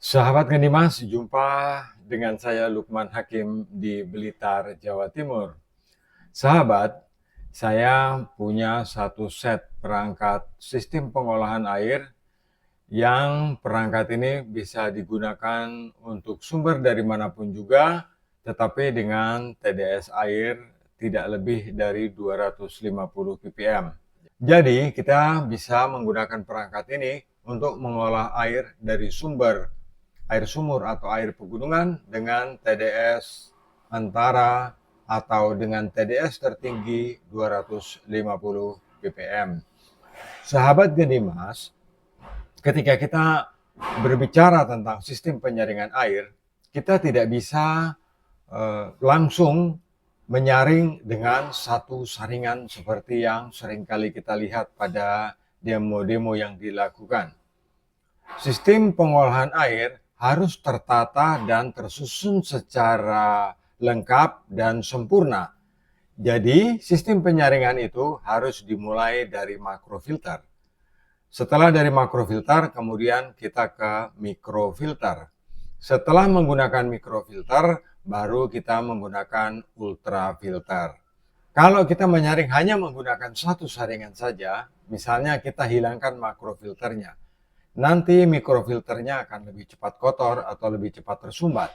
Sahabat Ngedimas, jumpa dengan saya Lukman Hakim di Blitar, Jawa Timur. Sahabat, saya punya satu set perangkat sistem pengolahan air yang perangkat ini bisa digunakan untuk sumber dari manapun juga, tetapi dengan TDS air tidak lebih dari 250 ppm. Jadi kita bisa menggunakan perangkat ini untuk mengolah air dari sumber air sumur atau air pegunungan dengan TDS antara atau dengan TDS tertinggi 250 ppm. Sahabat Gedimas, ketika kita berbicara tentang sistem penyaringan air, kita tidak bisa langsung menyaring dengan satu saringan seperti yang seringkali kita lihat pada demo-demo yang dilakukan. Sistem pengolahan air harus tertata dan tersusun secara lengkap dan sempurna. Jadi, sistem penyaringan itu harus dimulai dari makrofilter. Setelah dari makrofilter, kemudian kita ke mikrofilter. Setelah menggunakan mikrofilter, baru kita menggunakan ultrafilter. Kalau kita menyaring hanya menggunakan satu saringan saja, misalnya kita hilangkan makrofilternya, nanti mikrofilternya akan lebih cepat kotor atau lebih cepat tersumbat.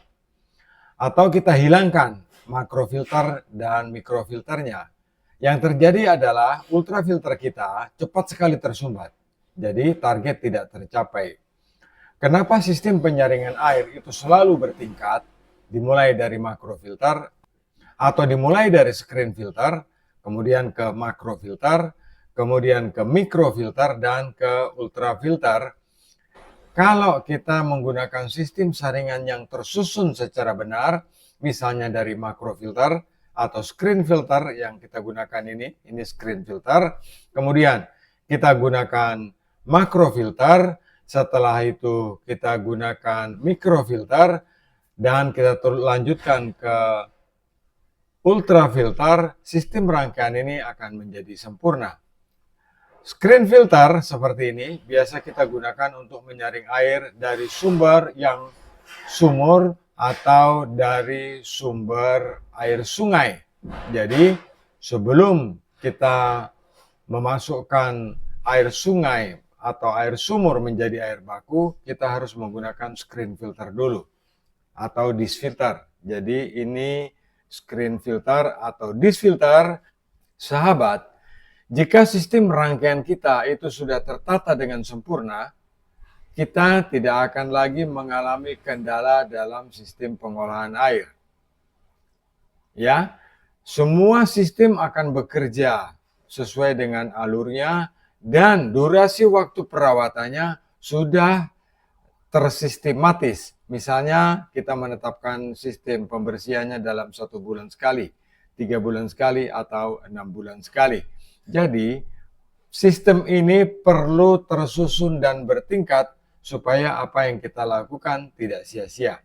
Atau kita hilangkan makrofilter dan mikrofilternya, yang terjadi adalah ultrafilter kita cepat sekali tersumbat. Jadi target tidak tercapai. Kenapa sistem penyaringan air itu selalu bertingkat, dimulai dari makrofilter atau dimulai dari screen filter, kemudian ke makrofilter, kemudian ke mikrofilter dan ke ultrafilter. Kalau kita menggunakan sistem saringan yang tersusun secara benar, misalnya dari makrofilter atau screen filter yang kita gunakan ini screen filter, kemudian kita gunakan makrofilter, setelah itu kita gunakan mikrofilter, dan kita lanjutkan ke ultrafilter, sistem rangkaian ini akan menjadi sempurna. Screen filter seperti ini biasa kita gunakan untuk menyaring air dari sumber yang sumur atau dari sumber air sungai. Jadi sebelum kita memasukkan air sungai atau air sumur menjadi air baku, kita harus menggunakan screen filter dulu atau disk filter. Jadi ini screen filter atau disk filter. Sahabat, jika sistem rangkaian kita itu sudah tertata dengan sempurna, kita tidak akan lagi mengalami kendala dalam sistem pengolahan air. Ya, semua sistem akan bekerja sesuai dengan alurnya dan durasi waktu perawatannya sudah tersistematis. Misalnya kita menetapkan sistem pembersihannya dalam 1 bulan sekali, 3 bulan sekali, atau 6 bulan sekali. Jadi sistem ini perlu tersusun dan bertingkat supaya apa yang kita lakukan tidak sia-sia.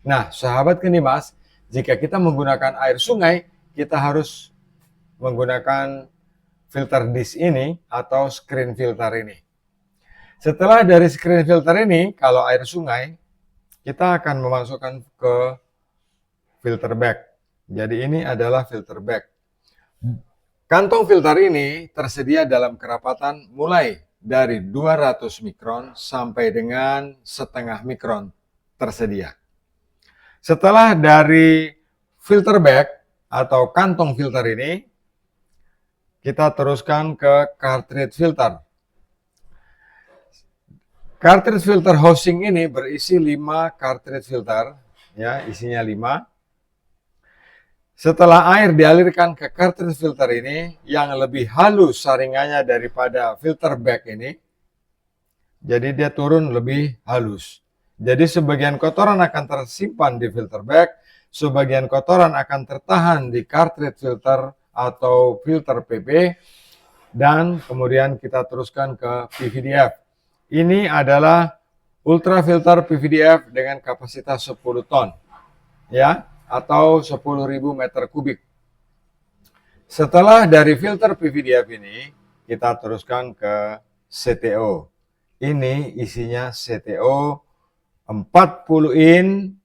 Nah, sahabat Ngedimas, jika kita menggunakan air sungai, kita harus menggunakan filter disk ini atau screen filter ini. Setelah dari screen filter ini, kalau air sungai, kita akan memasukkan ke filter bag. Jadi ini adalah filter bag. Kantong filter ini tersedia dalam kerapatan mulai dari 200 mikron sampai dengan setengah mikron tersedia. Setelah dari filter bag atau kantong filter ini, kita teruskan ke cartridge filter. Cartridge filter housing ini berisi 5 cartridge filter, ya, isinya 5. Setelah air dialirkan ke cartridge filter ini, yang lebih halus saringannya daripada filter bag ini, jadi dia turun lebih halus. Jadi sebagian kotoran akan tersimpan di filter bag, sebagian kotoran akan tertahan di cartridge filter atau filter PP, dan kemudian kita teruskan ke PVDF. Ini adalah ultrafilter PVDF dengan kapasitas 10 ton, ya, atau 10.000 meter kubik. Setelah dari filter PVDF ini, kita teruskan ke CTO. Ini isinya CTO 40 in,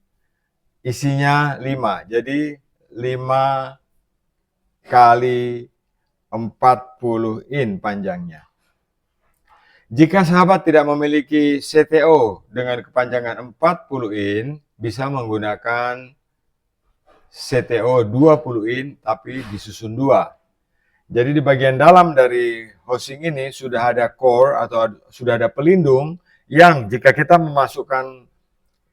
isinya 5. Jadi 5 kali 40 in panjangnya. Jika sahabat tidak memiliki CTO dengan kepanjangan 40 in, bisa menggunakan CTO 20 in tapi disusun 2. Jadi di bagian dalam dari housing ini sudah ada core atau sudah ada pelindung yang jika kita memasukkan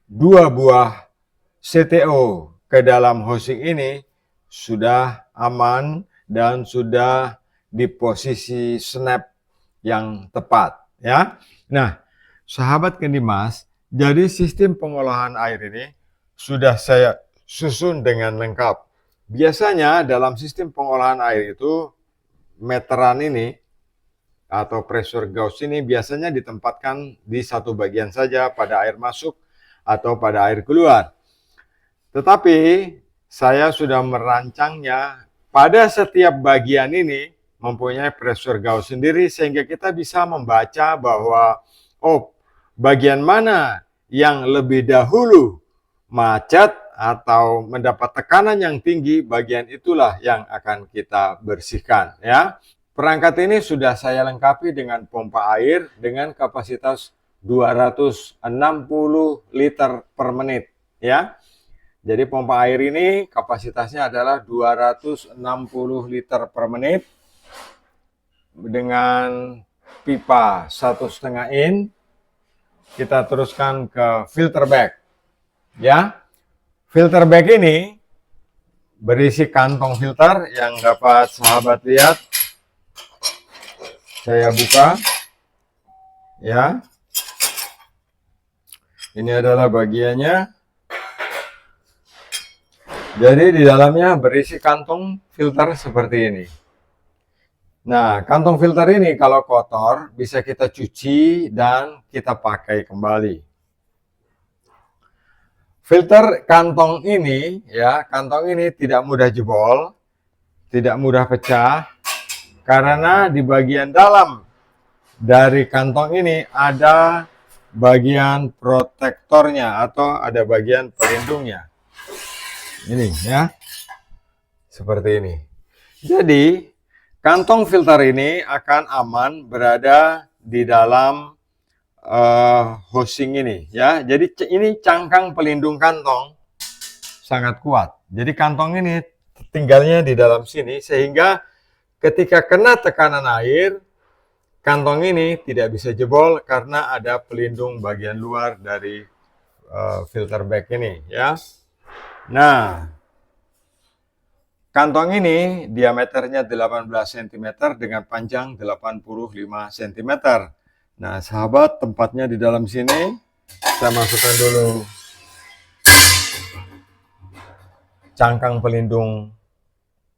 2 buah CTO ke dalam housing ini sudah aman dan sudah di posisi snap yang tepat, ya. Nah, sahabat Kendimas, jadi sistem pengolahan air ini sudah saya susun dengan lengkap. Biasanya dalam sistem pengolahan air itu meteran ini atau pressure gauge ini biasanya ditempatkan di satu bagian saja pada air masuk atau pada air keluar. Tetapi saya sudah merancangnya pada setiap bagian ini mempunyai pressure gauge sendiri sehingga kita bisa membaca bahwa bagian mana yang lebih dahulu macet atau mendapat tekanan yang tinggi, bagian itulah yang akan kita bersihkan, ya. Perangkat ini sudah saya lengkapi dengan pompa air dengan kapasitas 260 liter per menit, ya. Jadi pompa air ini kapasitasnya adalah 260 liter per menit dengan pipa 1,5 in. Kita teruskan ke filter bag, ya. Filter bag ini berisi kantong filter yang dapat sahabat lihat. Saya buka, ya. Ini adalah bagiannya. Jadi di dalamnya berisi kantong filter seperti ini. Nah, kantong filter ini kalau kotor bisa kita cuci dan kita pakai kembali. Filter kantong ini, ya, kantong ini tidak mudah jebol, tidak mudah pecah, karena di bagian dalam dari kantong ini ada bagian protektornya atau ada bagian pelindungnya. Ini, ya, seperti ini. Jadi kantong filter ini akan aman berada di dalam housing ini, ya. Jadi ini cangkang pelindung kantong sangat kuat. Jadi kantong ini tinggalnya di dalam sini sehingga ketika kena tekanan air, kantong ini tidak bisa jebol karena ada pelindung bagian luar dari filter bag ini, ya. Nah, kantong ini diameternya 18 cm dengan panjang 85 cm. Nah, sahabat, tempatnya di dalam sini. Saya masukkan dulu cangkang pelindung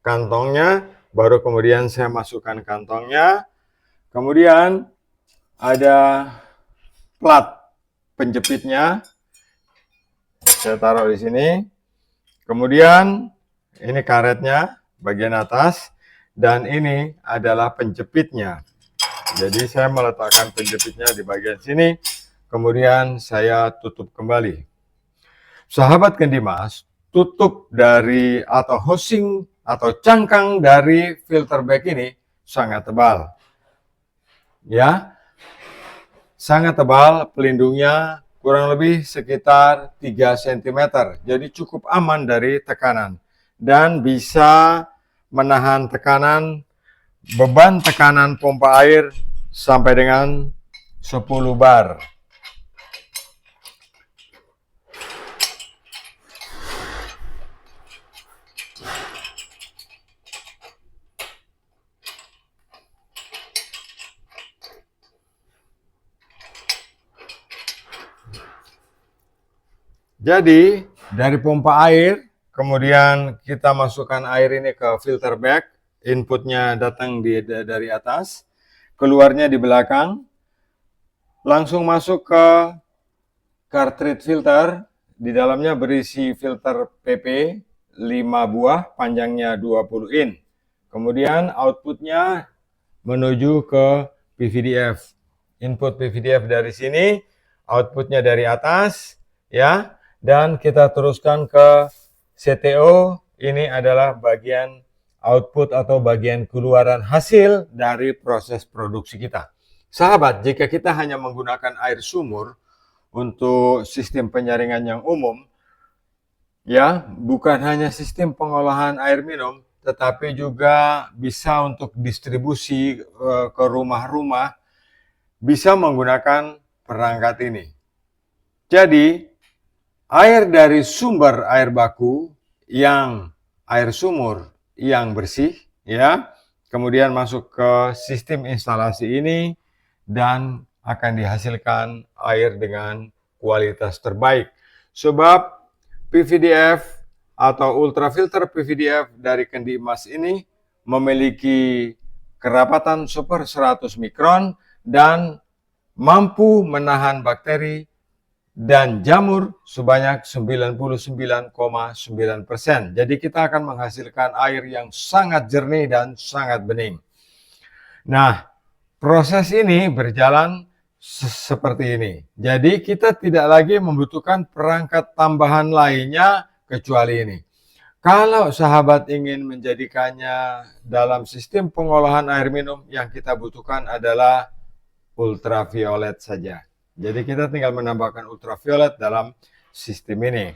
kantongnya, baru kemudian saya masukkan kantongnya. Kemudian ada plat penjepitnya. Saya taruh di sini. Kemudian ini karetnya bagian atas dan ini adalah penjepitnya. Jadi saya meletakkan penjepitnya di bagian sini, kemudian saya tutup kembali. Sahabat Kendimas, tutup dari atau housing atau cangkang dari filter bag ini sangat tebal. Ya, sangat tebal, pelindungnya kurang lebih sekitar 3 cm. Jadi cukup aman dari tekanan dan bisa menahan tekanan, beban tekanan pompa air sampai dengan 10 bar. Jadi dari pompa air, kemudian kita masukkan air ini ke filter bag, inputnya datang dari atas, keluarnya di belakang, langsung masuk ke cartridge filter. Di dalamnya berisi filter PP 5 buah, panjangnya 20 in. Kemudian outputnya menuju ke PVDF. Input PVDF dari sini, outputnya dari atas, ya. Dan kita teruskan ke CTO, ini adalah bagian output atau bagian keluaran hasil dari proses produksi kita. Sahabat, jika kita hanya menggunakan air sumur untuk sistem penyaringan yang umum, ya, bukan hanya sistem pengolahan air minum, tetapi juga bisa untuk distribusi ke rumah-rumah, bisa menggunakan perangkat ini. Jadi, air dari sumber air baku yang air sumur yang bersih, ya, kemudian masuk ke sistem instalasi ini dan akan dihasilkan air dengan kualitas terbaik. Sebab PVDF atau ultrafilter PVDF dari kendi emas ini memiliki kerapatan super 100 mikron dan mampu menahan bakteri dan jamur sebanyak 99,9%. Jadi kita akan menghasilkan air yang sangat jernih dan sangat bening. Nah, proses ini berjalan seperti ini. Jadi kita tidak lagi membutuhkan perangkat tambahan lainnya kecuali ini. Kalau sahabat ingin menjadikannya dalam sistem pengolahan air minum, yang kita butuhkan adalah ultraviolet saja. Jadi kita tinggal menambahkan ultraviolet dalam sistem ini.